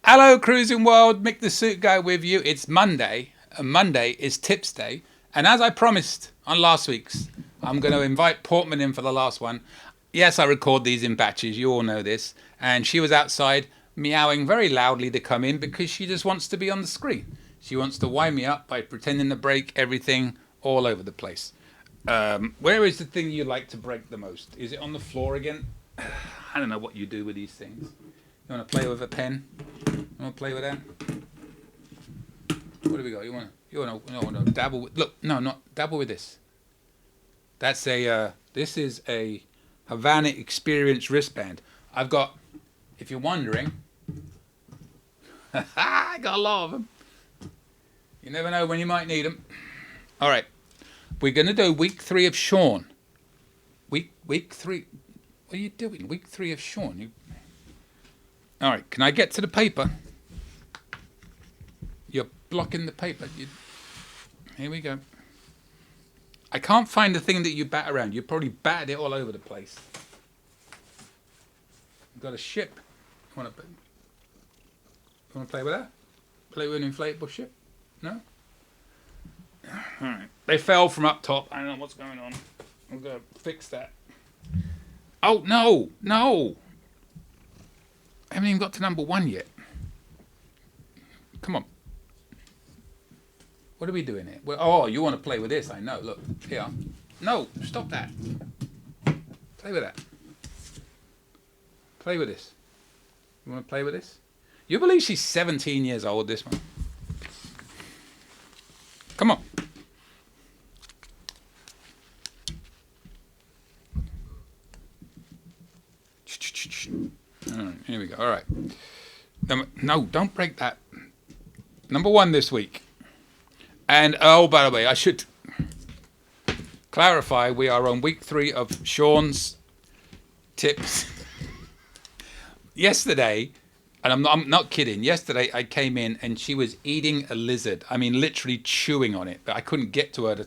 Hello, cruising world. Mick The Suit Guy with you. It's Monday, and Monday is Tips Day. And as I promised on last week's, I'm going to invite Portman in for the last one. Yes, I record these in batches. You all know this. And she was outside meowing very loudly to come in because she just wants to be on the screen. She wants to wind me up by pretending to break everything all over the place. Where is the thing you like to break the most? Is it on the floor again? I don't know what you do with these things. You want to play with a pen? You want to play with that? What do we got? You want to dabble with? Look, no, not dabble with this. That's a. This is a Havana Experience wristband. I've got. If you're wondering, I got a lot of them. You never know when you might need them. All right, we're gonna do week 3 of Sean. Week 3. What are you doing? Week 3 of Sean. All right, can I get to the paper? You're blocking the paper. Here we go. I can't find the thing that you bat around. You probably batted it all over the place. You've got a ship. You want to play with that? Play with an inflatable ship? No? All right. They fell from up top. I don't know what's going on. I'm going to fix that. Oh, no. I haven't even got to number 1 yet. Come on. What are we doing here? Well, oh, you want to play with this? I know. Look, here. No, stop that. Play with that. Play with this. You want to play with this? You believe she's 17 years old, this one? Come on. All right, here we go. All right. No, don't break that. Number 1 this week. And, oh, by the way, I should clarify, we are on week 3 of Sean's tips. Yesterday, and I'm not kidding, yesterday I came in and she was eating a lizard. I mean, literally chewing on it. But I couldn't get to her.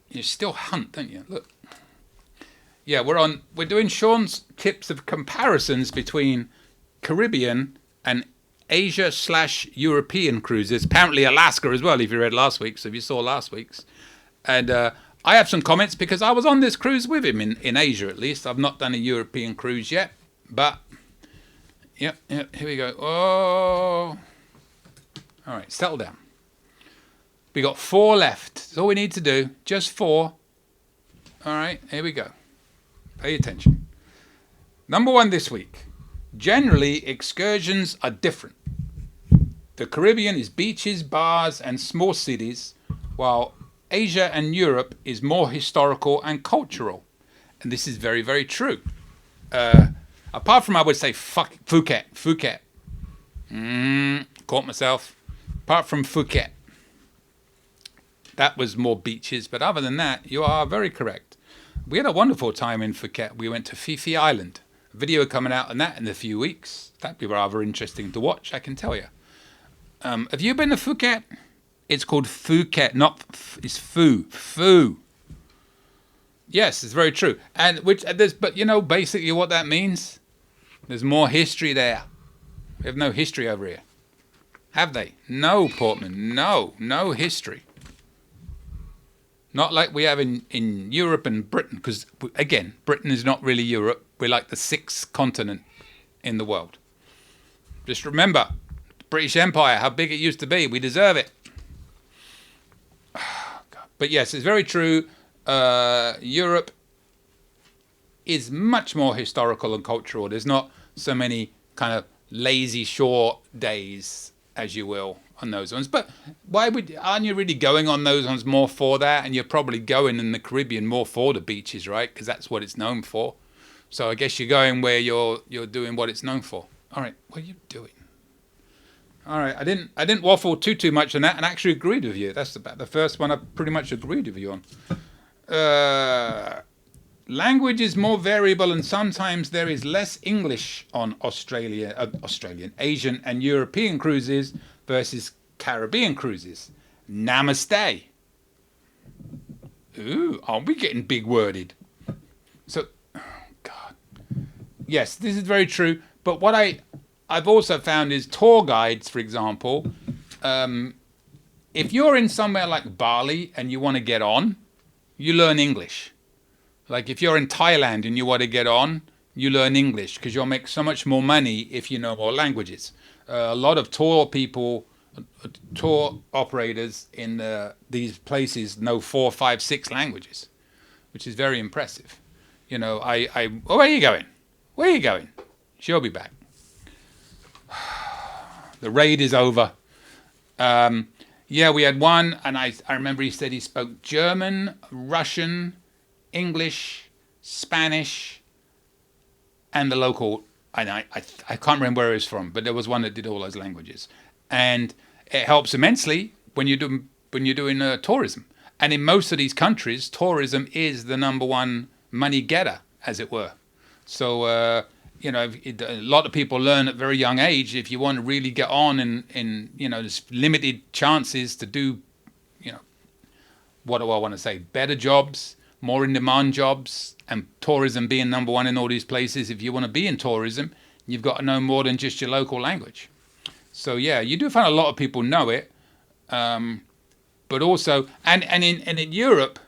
You still hunt, don't you? Look. Yeah, we're doing Sean's tips of comparisons between Caribbean and Asia/European cruises. Apparently Alaska as well, if you read last week. So if you saw last week's. And I have some comments because I was on this cruise with him in Asia at least. I've not done a European cruise yet. But, yep, here we go. Oh. All right, settle down. We got 4 left. That's all we need to do. Just 4. All right, here we go. Pay attention. Number 1 this week. Generally, excursions are different. The Caribbean is beaches, bars, and small cities, while Asia and Europe is more historical and cultural. And this is very, very true. Apart from, I would say, Phuket. Caught myself. Apart from Phuket. That was more beaches, but other than that, you are very correct. We had a wonderful time in Phuket. We went to Phi Island. A video coming out on that in a few weeks. That'd be rather interesting to watch, I can tell you. Have you been to Phuket? It's called Phuket, not it's Phu. Yes, it's very true. And but you know basically what that means? There's more history there. We have no history over here. Have they? No, Portman. No history. Not like we have in Europe and Britain, because, again, Britain is not really Europe. We're like the 6th continent in the world. Just remember, the British Empire, how big it used to be. We deserve it. Oh, God. But yes, it's very true. Europe is much more historical and cultural. There's not so many kind of lazy shore days, as you will, on those ones. But aren't you really going on those ones more for that? And you're probably going in the Caribbean more for the beaches, right? Because that's what it's known for. So I guess you're going where you're doing what it's known for. All right, what are you doing? All right, I didn't waffle too much on that, and I actually agreed with you. That's about the first one I pretty much agreed with you on. Language is more variable, and sometimes there is less English on Australian, Asian, and European cruises versus Caribbean cruises. Namaste. Ooh, aren't we getting big worded? So, oh God. Yes, this is very true. But what I I've also found is tour guides, for example. If you're in somewhere like Bali and you want to get on, you learn English. Like if you're in Thailand and you want to get on, you learn English because you'll make so much more money if you know more languages. A lot of tour operators in these places know 4, 5, 6 languages, which is very impressive. You know, oh, where are you going? Where are you going? She'll be back. The raid is over. Yeah, we had one, and I remember he said he spoke German, Russian, English, Spanish, and the local. And I can't remember where he was from, but there was one that did all those languages, and it helps immensely when you're doing tourism. And in most of these countries, tourism is the number one money getter, as it were. So you know, a lot of people learn at a very young age. If you want to really get on, in you know, there's limited chances to do, you know, what do I want to say? Better jobs, more in demand jobs, and tourism being number one in all these places. If you want to be in tourism, you've got to know more than just your local language. So yeah, you do find a lot of people know it, but also, and in Europe,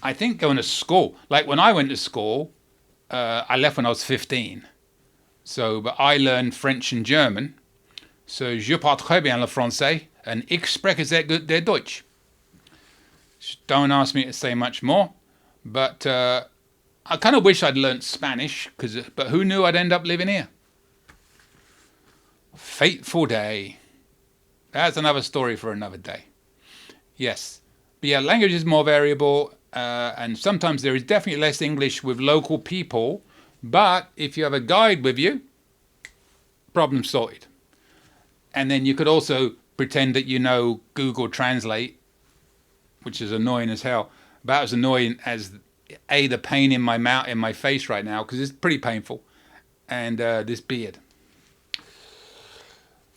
I think going to school, like when I went to school, I left when I was 15. So, but I learned French and German. So, je parle très bien le français and ich spreche sehr gut der Deutsch. Don't ask me to say much more, but I kind of wish I'd learnt Spanish, but who knew I'd end up living here? Fateful day. That's another story for another day. Yes. But yeah, language is more variable, and sometimes there is definitely less English with local people, but if you have a guide with you, problem sorted. And then you could also pretend that you know Google Translate, which is annoying as hell. About as annoying as the pain in my mouth, in my face right now, because it's pretty painful, and this beard.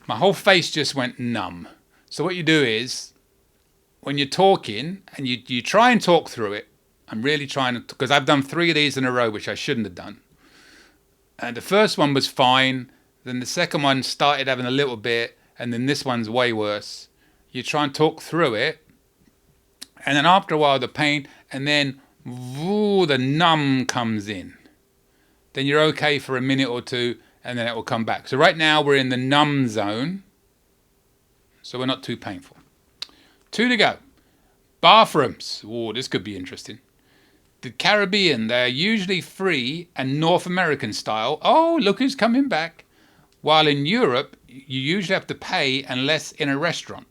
My whole face just went numb. So what you do is, when you're talking, and you try and talk through it, I'm really trying to, because I've done 3 of these in a row, which I shouldn't have done. And the first one was fine, then the second one started having a little bit, and then this one's way worse. You try and talk through it, and then after a while the pain, and then the numb comes in. Then you're okay for a minute or two, and then it will come back. So right now we're in the numb zone, so we're not too painful. 2 to go. Bathrooms. Oh, this could be interesting. The Caribbean, they're usually free and North American style. Oh, look who's coming back. While in Europe, you usually have to pay unless in a restaurant.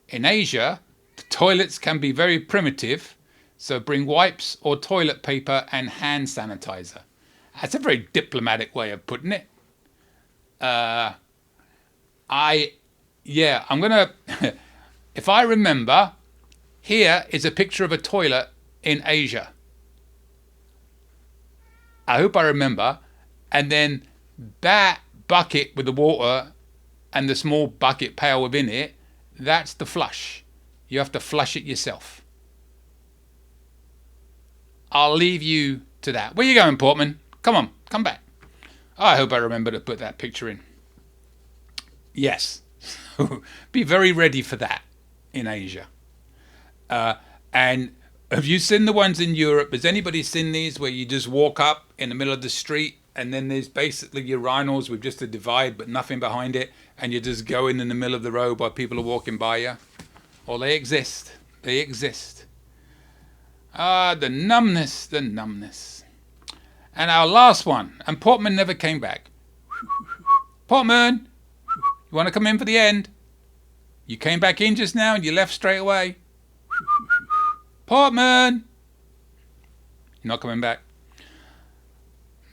In Asia, the toilets can be very primitive, so bring wipes or toilet paper and hand sanitizer. That's a very diplomatic way of putting it. I'm gonna, if I remember, here is a picture of a toilet in Asia. I hope I remember. And then that bucket with the water and the small bucket pail within it, that's the flush. You have to flush it yourself. I'll leave you to that. Where you going, Portman? Come on, come back. I hope I remember to put that picture in. Yes. Be very ready for that in Asia. And have you seen the ones in Europe? Has anybody seen these where you just walk up in the middle of the street and then there's basically urinals with just a divide but nothing behind it, and you're just going in the middle of the road while people are walking by you? Well, they exist. They exist. The numbness, the numbness. And our last one, and Portman never came back. Portman, you want to come in for the end? You came back in just now and you left straight away. Portman! You're not coming back.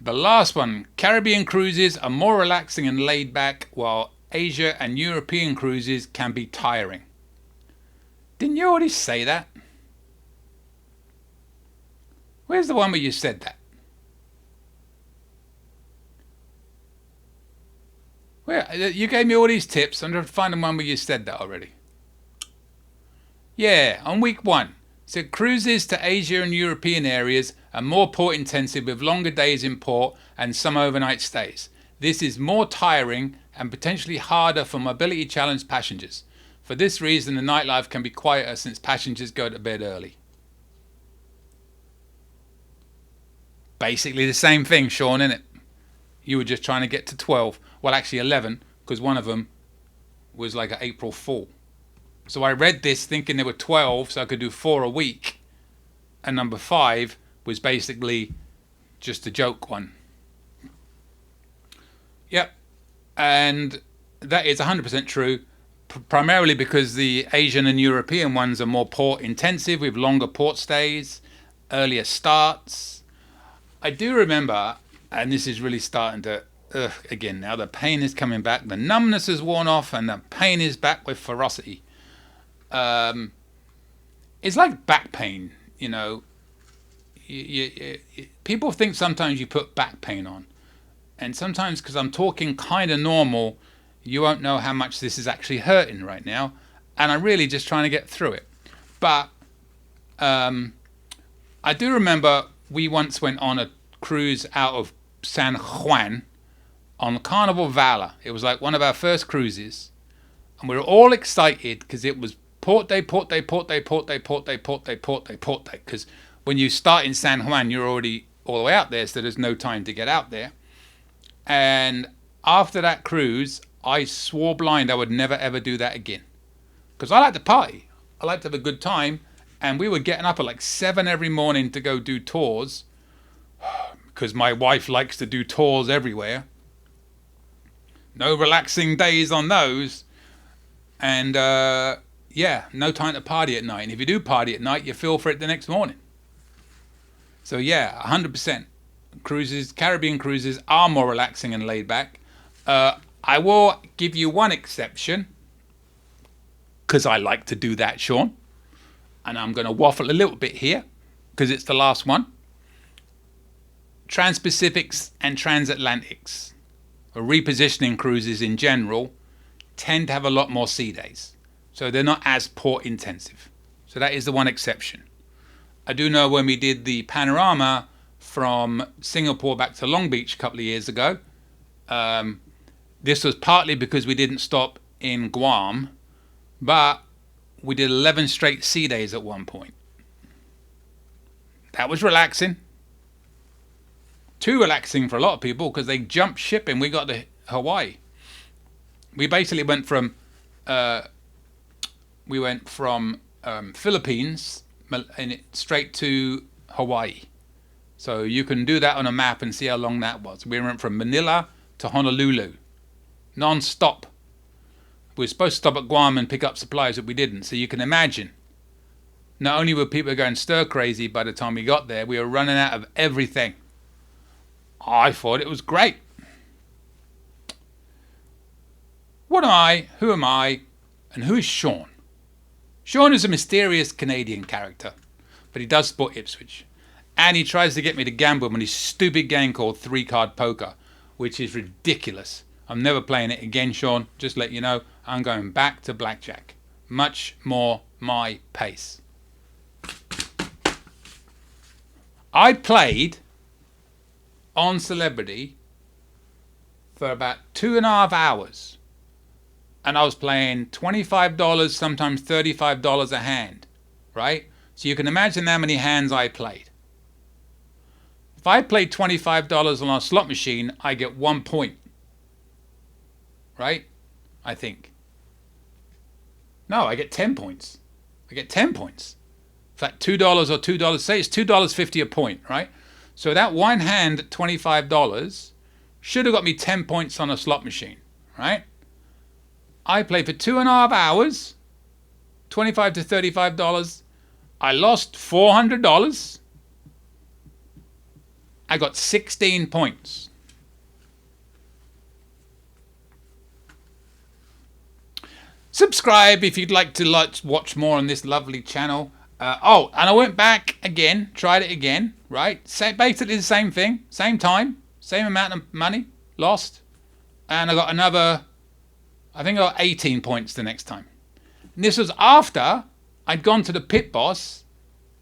The last one, Caribbean cruises are more relaxing and laid back, while Asia and European cruises can be tiring. Didn't you already say that? Where's the one where you said that? Where you gave me all these tips. I'm trying to find the one where you said that already. Yeah, on week 1. So cruises to Asia and European areas are more port intensive with longer days in port and some overnight stays. This is more tiring and potentially harder for mobility challenged passengers. For this reason, the nightlife can be quieter since passengers go to bed early. Basically the same thing, Sean, innit? You were just trying to get to 12. Well, actually 11, because one of them was like an April Fool. So I read this thinking there were 12, so I could do 4 a week. And number 5 was basically just a joke one. Yep. And that is 100% true, primarily because the Asian and European ones are more port intensive with longer port stays, earlier starts. I do remember, and this is really starting to, again, now the pain is coming back, the numbness has worn off, and the pain is back with ferocity. It's like back pain, you know. People think sometimes you put back pain on. And sometimes, because I'm talking kind of normal, you won't know how much this is actually hurting right now. And I'm really just trying to get through it. But I do remember we once went on a cruise out of San Juan on Carnival Valor. It was like one of our first cruises. And we were all excited because it was port day, port day, port day, port day, port day, port day, port day, port day. Because when you start in San Juan, you're already all the way out there, so there's no time to get out there. And after that cruise, I swore blind I would never ever do that again. Because I like to party. I like to have a good time. And we were getting up at like 7 every morning to go do tours. Because my wife likes to do tours everywhere. No relaxing days on those. And yeah, no time to party at night. And if you do party at night, you feel for it the next morning. So yeah, 100%. Cruises, Caribbean cruises are more relaxing and laid back. I will give you one exception, because I like to do that, Sean. And I'm going to waffle a little bit here, because it's the last one. Trans-Pacifics and transatlantics, or repositioning cruises in general, tend to have a lot more sea days. So they're not as port intensive. So that is the one exception. I do know when we did the Panorama from Singapore back to Long Beach a couple of years ago, this was partly because we didn't stop in Guam, but we did 11 straight sea days at one point. That was relaxing. Too relaxing for a lot of people because they jumped ship and we got to Hawaii. We basically went from Philippines and straight to Hawaii. So you can do that on a map and see how long that was. We went from Manila to Honolulu, non-stop. We were supposed to stop at Guam and pick up supplies, but we didn't. So you can imagine, not only were people going stir crazy by the time we got there, we were running out of everything. I thought it was great. What am I? Who am I? And who is Sean? Sean is a mysterious Canadian character, but he does support Ipswich. And he tries to get me to gamble on his stupid game called 3-card poker, which is ridiculous. I'm never playing it again, Sean. Just let you know, I'm going back to blackjack. Much more my pace. I played on Celebrity for about 2.5 hours. And I was playing $25, sometimes $35 a hand, right? So you can imagine how many hands I played. If I played $25 on a slot machine, I get 1 point. Right? I think. No, I get 10 points. I get 10 points. In fact, $2 or $2, say it's $2.50 a point, right? So that one hand at $25 should have got me 10 points on a slot machine, right? I played for 2.5 hours, $25 to $35. I lost $400. I got 16 points. Subscribe if you'd like to watch more on this lovely channel. And I went back again, tried it again, right? Basically the same thing, same time, same amount of money lost. And I got another, I think I got 18 points the next time. And this was after I'd gone to the pit boss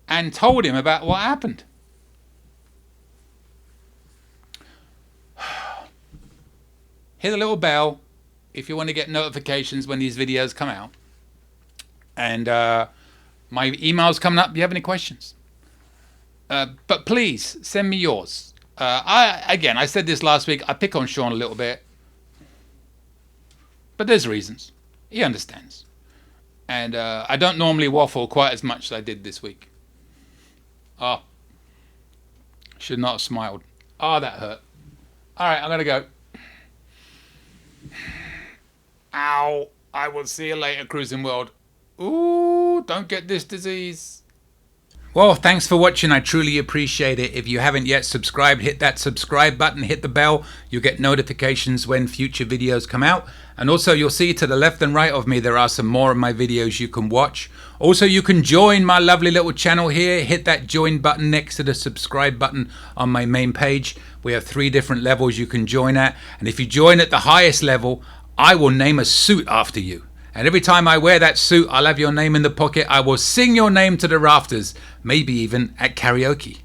and told him about what happened. hit the little bell if you want to get notifications when these videos come out. And my email's coming up if you have any questions. But please send me yours. I said this last week, I pick on Sean a little bit. But there's reasons. He understands. And I don't normally waffle quite as much as I did this week. Oh. Should not have smiled. Oh, that hurt. Alright, I'm going to go. Ow. I will see you later, Cruising World. Ooh, don't get this disease. Well, thanks for watching. I truly appreciate it. If you haven't yet subscribed, hit that subscribe button, hit the bell. You'll get notifications when future videos come out. And also, you'll see to the left and right of me, there are some more of my videos you can watch. Also, you can join my lovely little channel here. Hit that join button next to the subscribe button on my main page. We have 3 different levels you can join at. And if you join at the highest level, I will name a suit after you. And every time I wear that suit, I'll have your name in the pocket. I will sing your name to the rafters, maybe even at karaoke.